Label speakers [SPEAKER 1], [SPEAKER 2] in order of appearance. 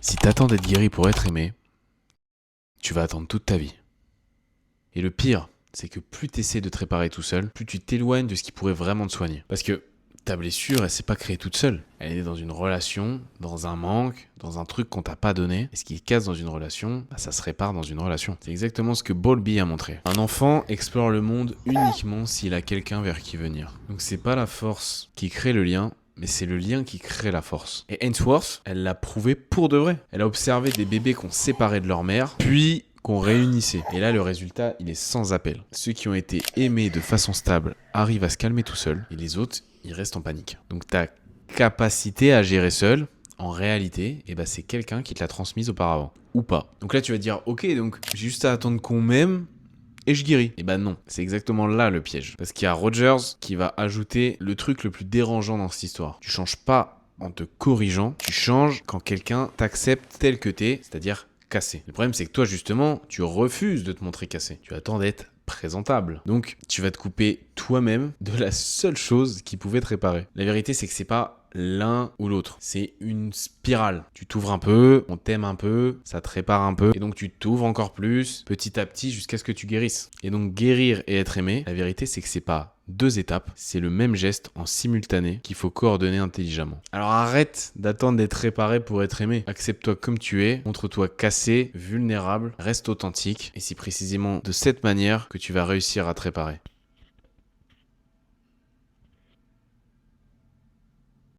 [SPEAKER 1] Si t'attends d'être guéri pour être aimé, tu vas attendre toute ta vie. Et le pire, c'est que plus t'essaies de te réparer tout seul, plus tu t'éloignes de ce qui pourrait vraiment te soigner. Parce que ta blessure, elle s'est pas créée toute seule. Elle est née dans une relation, dans un manque, dans un truc qu'on t'a pas donné. Et ce qui casse dans une relation, ça se répare dans une relation. C'est exactement ce que Bowlby a montré. Un enfant explore le monde uniquement s'il a quelqu'un vers qui venir. Donc c'est pas la force qui crée le lien, mais c'est le lien qui crée la force. Et Ainsworth, elle l'a prouvé pour de vrai. Elle a observé des bébés qu'on séparait de leur mère, puis qu'on réunissait. Et là, le résultat, il est sans appel. Ceux qui ont été aimés de façon stable arrivent à se calmer tout seuls, et les autres, ils restent en panique. Donc ta capacité à gérer seul, en réalité, c'est quelqu'un qui te l'a transmise auparavant. Ou pas. Donc là, tu vas te dire, ok, donc j'ai juste à attendre qu'on m'aime, et je guéris. Non, c'est exactement là le piège. Parce qu'il y a Rogers qui va ajouter le truc le plus dérangeant dans cette histoire. Tu changes pas en te corrigeant, tu changes quand quelqu'un t'accepte tel que t'es, c'est-à-dire cassé. Le problème, c'est que toi, justement, tu refuses de te montrer cassé. Tu attends d'être présentable. Donc, tu vas te couper toi-même de la seule chose qui pouvait te réparer. La vérité, c'est que c'est pas l'un ou l'autre. C'est une spirale. Tu t'ouvres un peu, on t'aime un peu, ça te répare un peu, et donc tu t'ouvres encore plus, petit à petit, jusqu'à ce que tu guérisses. Et donc guérir et être aimé, la vérité c'est que c'est pas deux étapes, c'est le même geste en simultané qu'il faut coordonner intelligemment. Alors arrête d'attendre d'être réparé pour être aimé. Accepte-toi comme tu es, montre-toi cassé, vulnérable, reste authentique, et c'est précisément de cette manière que tu vas réussir à te réparer.